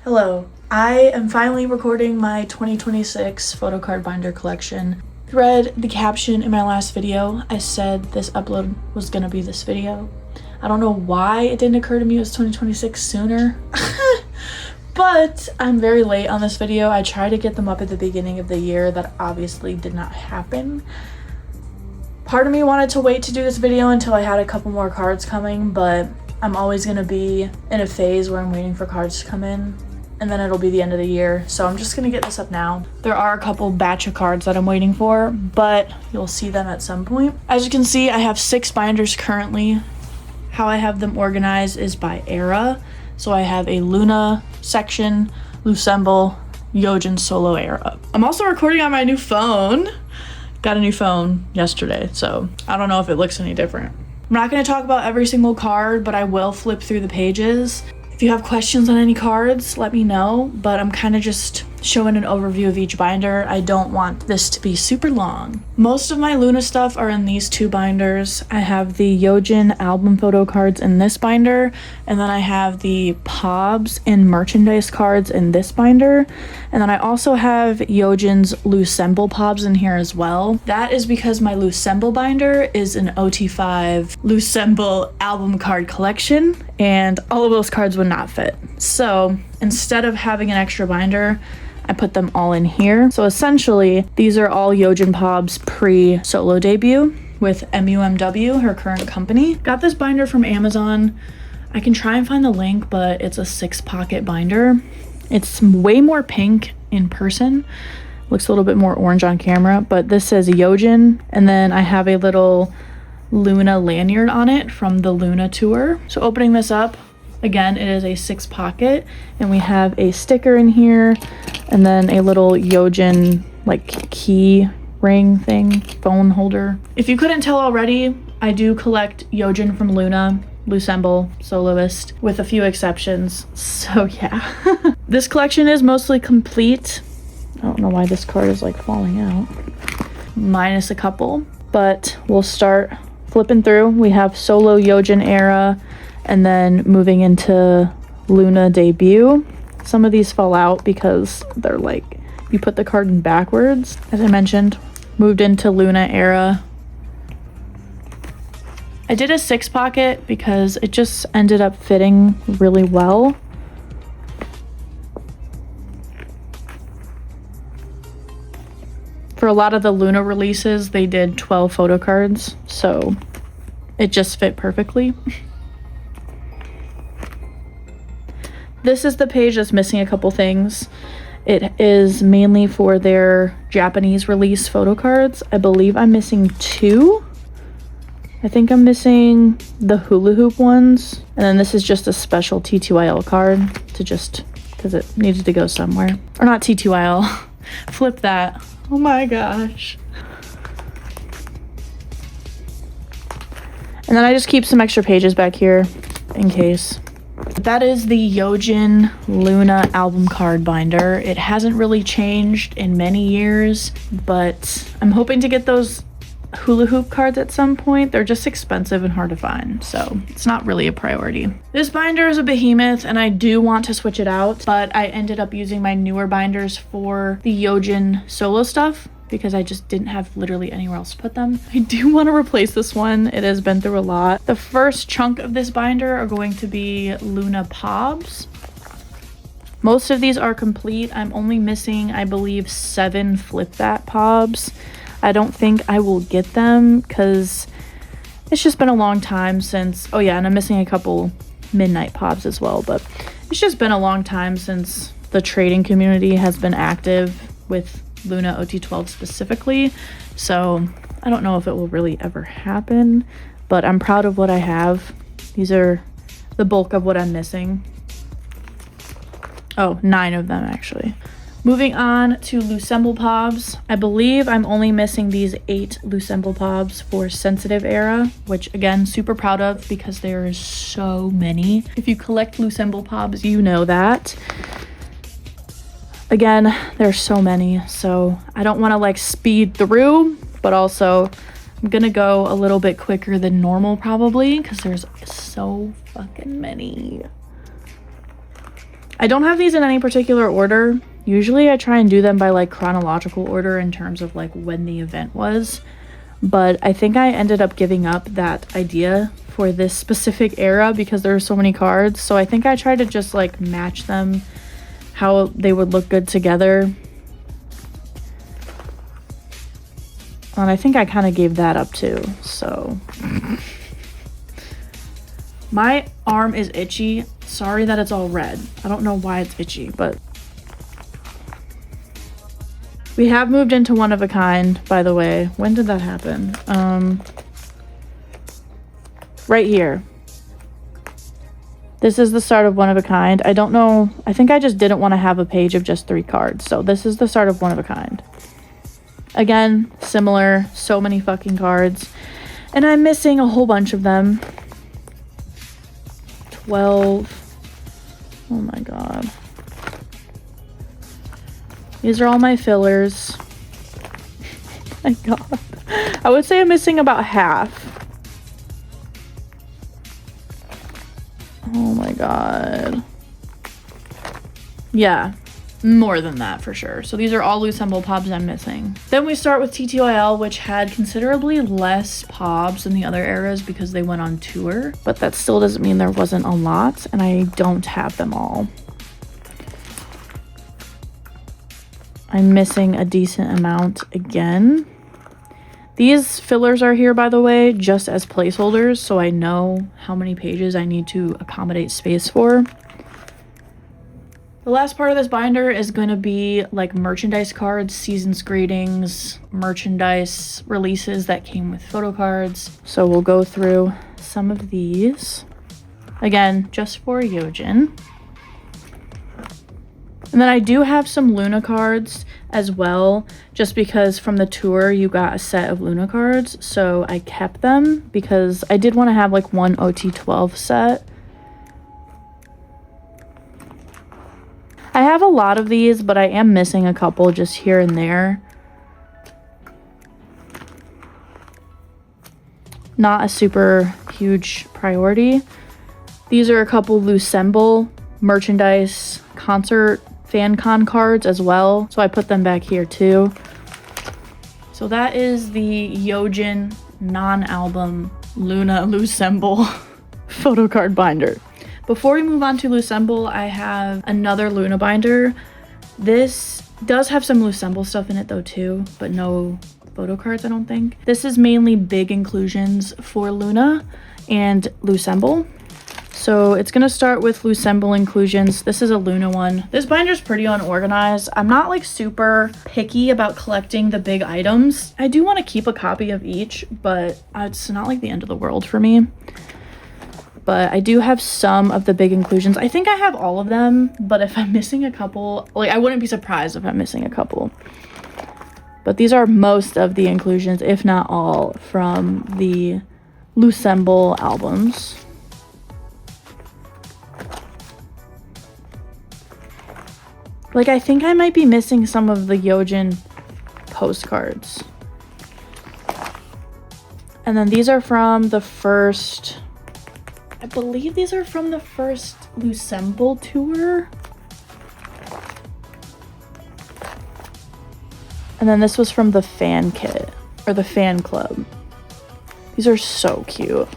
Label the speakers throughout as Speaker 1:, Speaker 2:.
Speaker 1: Hello, I am finally recording my 2026 photocard binder collection. If you read the caption in my last video, I said this upload was gonna be this video. I don't know why it didn't occur to me it was 2026 sooner, but I'm very late on this video. I tried to get them up at the beginning of the year. That obviously did not happen. Part of me wanted to wait to do this video until I had a couple more cards coming, but I'm always gonna be in a phase where I'm waiting for cards to come in, and then it'll be the end of the year. So I'm just gonna get this up now. There are a couple batch of cards that I'm waiting for, but you'll see them at some point. As you can see, I have 6 binders currently. How I have them organized is by era. So I have a Loona section, Loossemble, Yeojin solo era. I'm also recording on my new phone. Got a new phone yesterday, so I don't know if it looks any different. I'm not gonna talk about every single card, but I will flip through the pages. If you have questions on any cards, let me know, but I'm kind of just showing an overview of each binder. I don't want this to be super long. Most of my Loona stuff are in these 2 binders. I have the Yeojin album photo cards in this binder, and then I have the Pobs and merchandise cards in this binder, and then I also have Yeojin's loossemble Pobs in here as well. That is because my loossemble binder is an OT5 loossemble album card collection, and all of those cards would not fit. So instead of having an extra binder, I put them all in here. So essentially, these are all Yeojin Pobs pre-solo debut with MUMW, her current company. Got this binder from Amazon. I can try and find the link, but it's a 6-pocket binder. It's way more pink in person. Looks a little bit more orange on camera, but this says Yeojin, and then I have a little Loona lanyard on it from the Loona tour. So opening this up, again, it is a 6-pocket, and we have a sticker in here, and then a little Yeojin like key ring thing, phone holder. If you couldn't tell already, I do collect Yeojin from Loona, Loossemble, soloist, with a few exceptions. So yeah. This collection is mostly complete. I don't know why this card is like falling out. Minus a couple, but we'll start flipping through. We have solo Yeojin era, and then moving into Loona debut. Some of these fall out because they're like, you put the card in backwards. As I mentioned, moved into Loona era. I did a 6-pocket because it just ended up fitting really well. For a lot of the Loona releases, they did 12 photo cards, so it just fit perfectly. This is the page that's missing a couple things. It is mainly for their Japanese release photo cards. I believe I'm missing 2. I think I'm missing the hula hoop ones. And then this is just a special T2IL card to just, because it needed to go somewhere. Or not T2IL, flip that. Oh my gosh. And then I just keep some extra pages back here in case. That is the Yeojin Loona album card binder. It hasn't really changed in many years, but I'm hoping to get those hula hoop cards at some point. They're just expensive and hard to find, so it's not really a priority. This binder is a behemoth, and I do want to switch it out, but I ended up using my newer binders for the Yeojin solo stuff because I just didn't have literally anywhere else to put them. I do want to replace this one. It has been through a lot. The first chunk of this binder are going to be Loona Pobs. Most of these are complete. I'm only missing, I believe, 7 flip that Pobs. I don't think I will get them because it's just been a long time since, oh yeah, and I'm missing a couple midnight Pobs as well, but it's just been a long time since the trading community has been active with Loona OT12 specifically, so I don't know if it will really ever happen, but I'm proud of what I have. These are the bulk of what I'm missing. Oh, 9 of them actually. Moving on to Loossemble Pobs. I believe I'm only missing these 8 Loossemble Pobs for Sensitive Era, which again, super proud of because there is so many. If you collect Loossemble Pobs, you know that. Again, there's so many, so I don't want to like speed through, but also I'm gonna go a little bit quicker than normal probably because there's so fucking many. I don't have these in any particular order. Usually I try and do them by like chronological order in terms of like when the event was, but I think I ended up giving up that idea for this specific era because there are so many cards. So I think I tried to just like match them how they would look good together. And I think I kind of gave that up too, so. My arm is itchy. Sorry that it's all red. I don't know why it's itchy, but. We have moved into one of a kind, by the way. When did that happen? Right here. This is the start of one of a kind. I don't know. I think I just didn't want to have a page of just 3 cards. So this is the start of one of a kind. Again, similar. So many fucking cards. And I'm missing a whole bunch of them. 12. Oh my god. These are all my fillers. Oh my god. I would say I'm missing about half. Oh my god. Yeah, more than that for sure. So these are all loossemble pobs I'm missing. Then we start with TTYL, which had considerably less pobs than the other eras because they went on tour, but that still doesn't mean there wasn't a lot, and I don't have them all. I'm missing a decent amount again. These fillers are here, by the way, just as placeholders, so I know how many pages I need to accommodate space for. The last part of this binder is going to be like merchandise cards, season's greetings, merchandise releases that came with photo cards. So we'll go through some of these. Again, just for yeojin. And then I do have some Loona cards as well, just because from the tour you got a set of Loona cards. So I kept them because I did want to have like one OT12 set. I have a lot of these, but I am missing a couple just here and there. Not a super huge priority. These are a couple loossemble merchandise concert fan con cards as well, so I put them back here too. So that is the yeojin non-album Loona loossemble photo card binder. Before we move on to loossemble, I have another Loona binder. This does have some loossemble stuff in it though too, but no photo cards, I don't think. This is mainly big inclusions for Loona and loossemble. So it's gonna start with loossemble inclusions. This is a Loona one. This binder's pretty unorganized. I'm not like super picky about collecting the big items. I do want to keep a copy of each, but it's not like the end of the world for me. But I do have some of the big inclusions. I think I have all of them, but if I'm missing a couple, like I wouldn't be surprised if I'm missing a couple. But these are most of the inclusions, if not all, from the loossemble albums. Like, I think I might be missing some of the yeojin postcards. And then these are from the first, I believe these are from the first loossemble tour. And then this was from the fan kit, or the fan club. These are so cute.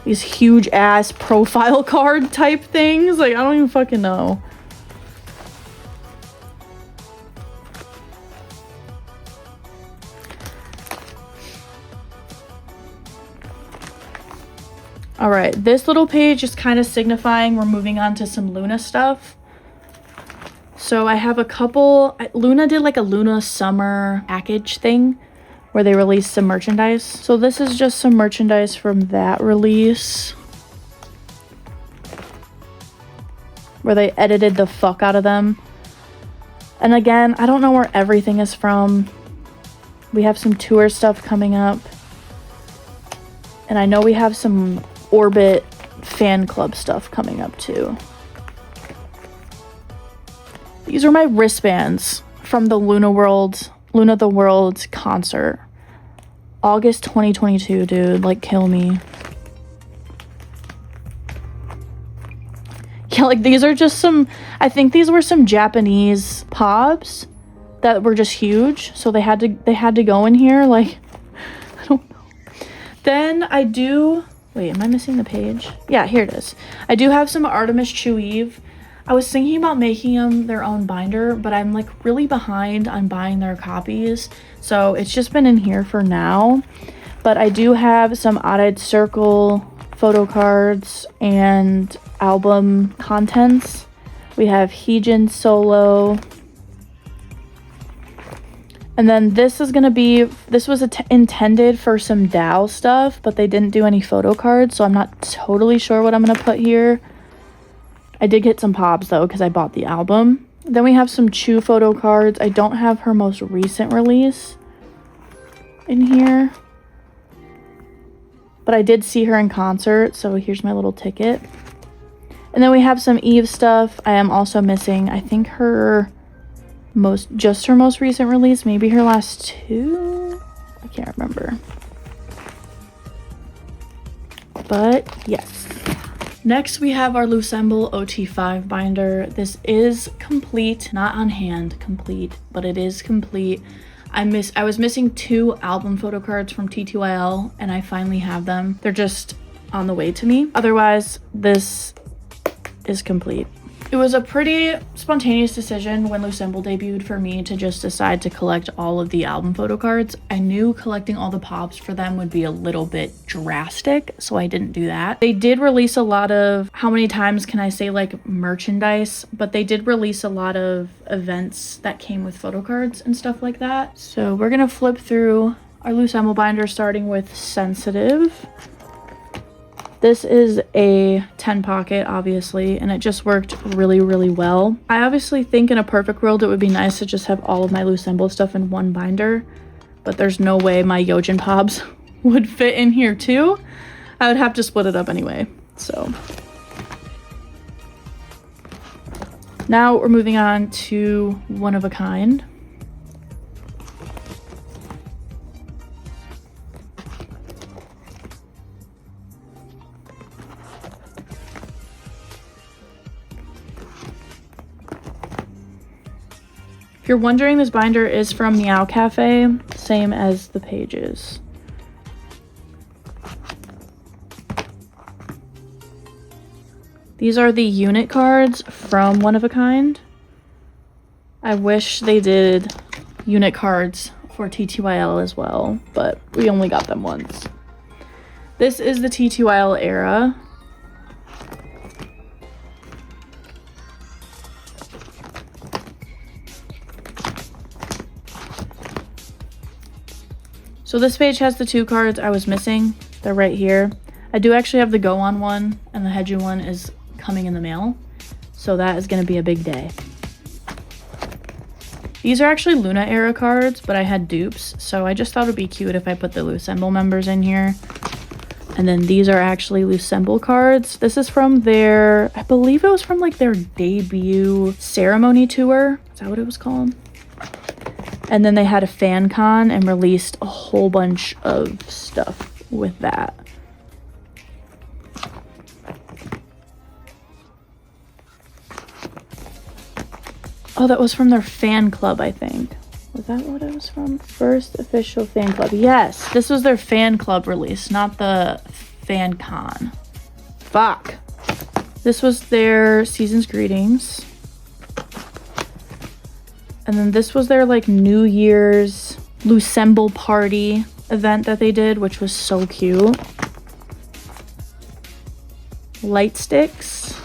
Speaker 1: These huge ass profile card type things. Like, I don't even fucking know. All right, this little page is kind of signifying we're moving on to some Loona stuff. So I have a couple, Loona did like a Loona summer package thing where they released some merchandise. So this is just some merchandise from that release where they edited the fuck out of them. And again, I don't know where everything is from. We have some tour stuff coming up. And I know we have some Orbit fan club stuff coming up too. These are my wristbands from the Loona the World concert. August 2022, dude. Like, kill me. Yeah, like, these are just some... I think these were some Japanese pobs that were just huge. So they had to go in here. Like, I don't know. Then I do... Wait, am I missing the page? Yeah, here it is. I do have some artms chuuyves. I was thinking about making them their own binder, but I'm like really behind on buying their copies. So it's just been in here for now. But I do have some odded circle photo cards and album contents. We have yeojin solo. And then this is going to be, this was intended for some DAO stuff, but they didn't do any photo cards. So I'm not totally sure what I'm going to put here. I did get some pops though, because I bought the album. Then we have some Chu photo cards. I don't have her most recent release in here, but I did see her in concert. So here's my little ticket. And then we have some Eve stuff. I am also missing, I think her most recent release, maybe her last two. I can't remember. But yes. Next, we have our Loossemble OT5 binder. This is complete, not on hand complete, but it is complete. I was missing 2 album photo cards from TTYL, and I finally have them. They're just on the way to me. Otherwise, this is complete. It was a pretty spontaneous decision when Loossemble debuted for me to just decide to collect all of the album photo cards. I knew collecting all the pops for them would be a little bit drastic, so I didn't do that. They did release a lot of, how many times can I say, like, merchandise, but they did release a lot of events that came with photo cards and stuff like that. So we're gonna flip through our Loossemble binder starting with Sensitive. This is a 10 pocket, obviously, and it just worked really, really well. I obviously think in a perfect world, it would be nice to just have all of my Loossemble stuff in one binder, but there's no way my yeojin pobs would fit in here too. I would have to split it up anyway, so. Now we're moving on to One of a Kind. If you're wondering, this binder is from Meow Cafe, same as the pages. These are the unit cards from One of a Kind. I wish they did unit cards for TTYL as well, but we only got them once. This is the TTYL era. So this page has the 2 cards I was missing. They're right here. I do actually have the Go On one, and the Heju one is coming in the mail. So that is going to be a big day. These are actually Loona era cards, but I had dupes. So I just thought it would be cute if I put the Loossemble members in here. And then these are actually Loossemble cards. This is from their, I believe it was from like their debut ceremony tour. Is that what it was called? And then they had a fan con and released a whole bunch of stuff with that. Oh, that was from their fan club, I think. Was that what it was from? First official fan club. Yes, this was their fan club release, not the fan con. Fuck. This was their season's greetings. And then this was their like New Year's Loossemble party event that they did, which was so cute. Light sticks.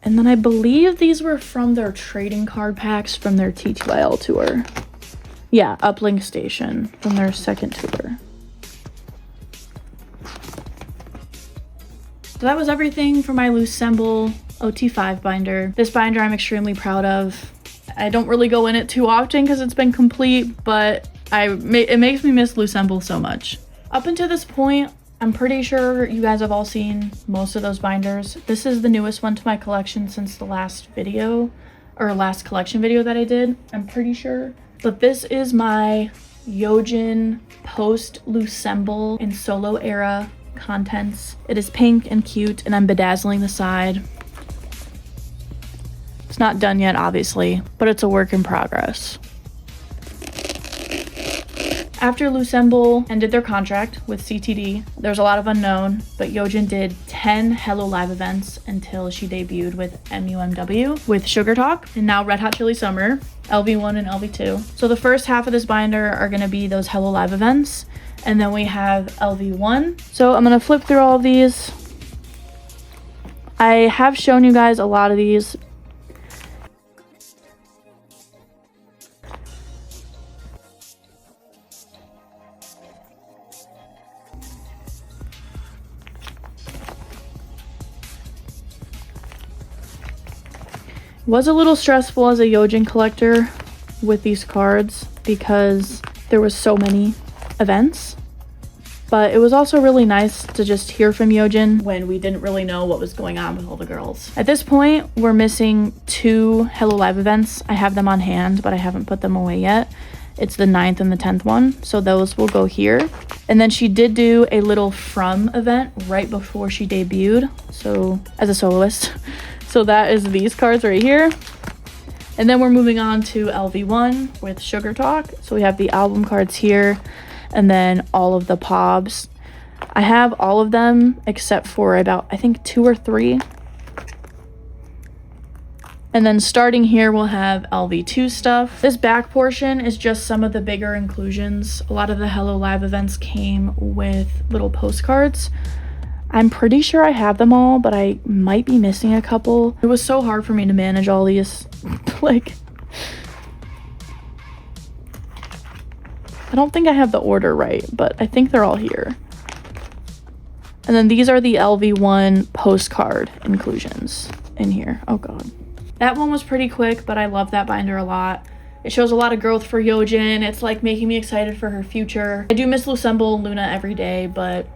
Speaker 1: And then I believe these were from their trading card packs from their TTYL tour. Yeah, Uplink Station from their second tour. So that was everything for my Loossemble OT5 binder. This binder I'm extremely proud of. I don't really go in it too often because it's been complete, but it makes me miss Loossemble so much. Up until this point, I'm pretty sure you guys have all seen most of those binders. This is the newest one to my collection since the last video, or last collection video that I did, I'm pretty sure. But this is my yeojin post loossemble in solo era contents. It is pink and cute, and I'm bedazzling the side. It's not done yet, obviously, but it's a work in progress. After Loossemble ended their contract with CTD, there's a lot of unknown, but Yeojin did 10 Hello Live events until she debuted with MUMW, with Sugar Talk, and now Red Hot Chili Summer, LV1 and LV2. So the first half of this binder are gonna be those Hello Live events, and then we have LV1. So I'm gonna flip through all of these. I have shown you guys a lot of these. Was a little stressful as a yeojin collector with these cards because there was so many events, but it was also really nice to just hear from yeojin when we didn't really know what was going on with all the girls. At this point, we're missing 2 Hello Live events. I have them on hand, but I haven't put them away yet. It's the 9th and the 10th one, so those will go here. And then she did do a little From event right before she debuted, so as a soloist. So that is these cards right here. And then we're moving on to LV1 with Sugar Talk. So we have the album cards here, and then all of the POBs. I have all of them except for about, I think, 2 or 3. And then starting here, we'll have LV2 stuff. This back portion is just some of the bigger inclusions. A lot of the Hello Live events came with little postcards. I'm pretty sure I have them all, but I might be missing a couple. It was so hard for me to manage all these. Like, I don't think I have the order right, but I think they're all here. And then these are the LV1 postcard inclusions in here. Oh god. That one was pretty quick, but I love that binder a lot. It shows a lot of growth for Yeojin. It's like making me excited for her future. I do miss Loossemble and Loona every day, but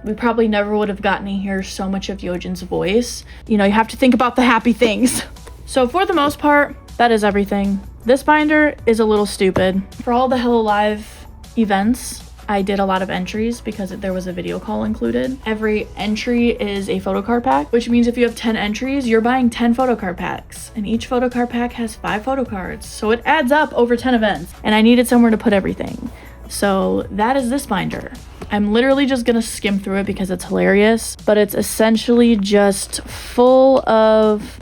Speaker 1: we probably never would have gotten to hear so much of Yeojin's voice. You know, you have to think about the happy things. So for the most part, that is everything. This binder is a little stupid. For all the Hello Live events, I did a lot of entries because there was a video call included. Every entry is a photocard pack, which means if you have 10 entries, you're buying 10 photocard packs. And each photocard pack has 5 photocards. So it adds up over 10 events. And I needed somewhere to put everything. So that is this binder. I'm literally just gonna skim through it because it's hilarious, but it's essentially just full of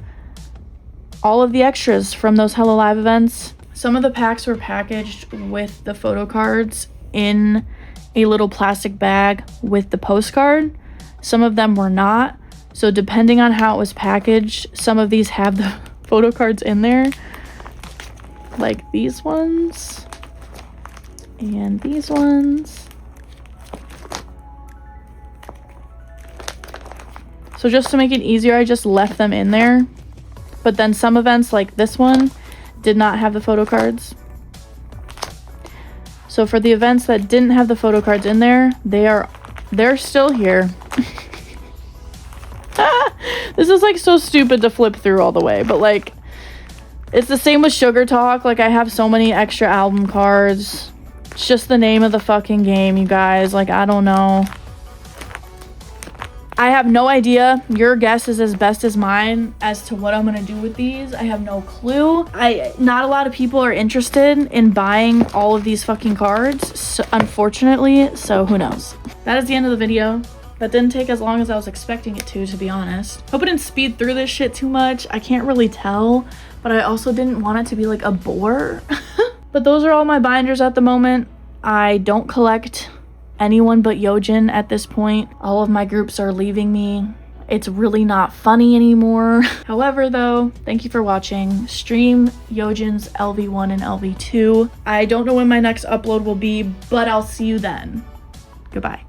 Speaker 1: all of the extras from those Hello Live events. Some of the packs were packaged with the photo cards in a little plastic bag with the postcard. Some of them were not. So depending on how it was packaged, some of these have the photo cards in there, like these ones and these ones. So just to make it easier, I just left them in there. But then some events like this one did not have the photo cards. So for the events that didn't have the photo cards in there, they're still here. This is like so stupid to flip through all the way, but like it's the same with Sugar Talk. Like I have so many extra album cards. It's just the name of the fucking game, you guys. Like I don't know. I have no idea. Your guess is as best as mine as to what I'm gonna do with these. I have no clue. Not a lot of people are interested in buying all of these fucking cards, so, unfortunately, so who knows. That is the end of the video. That didn't take as long as I was expecting it to be honest. Hope I didn't speed through this shit too much. I can't really tell, but I also didn't want it to be like a bore. But those are all my binders at the moment. I don't collect anyone but Yeojin at this point. All of my groups are leaving me. It's really not funny anymore. However though, thank you for watching. Stream Yeojin's LV1 and LV2. I don't know when my next upload will be, but I'll see you then. Goodbye.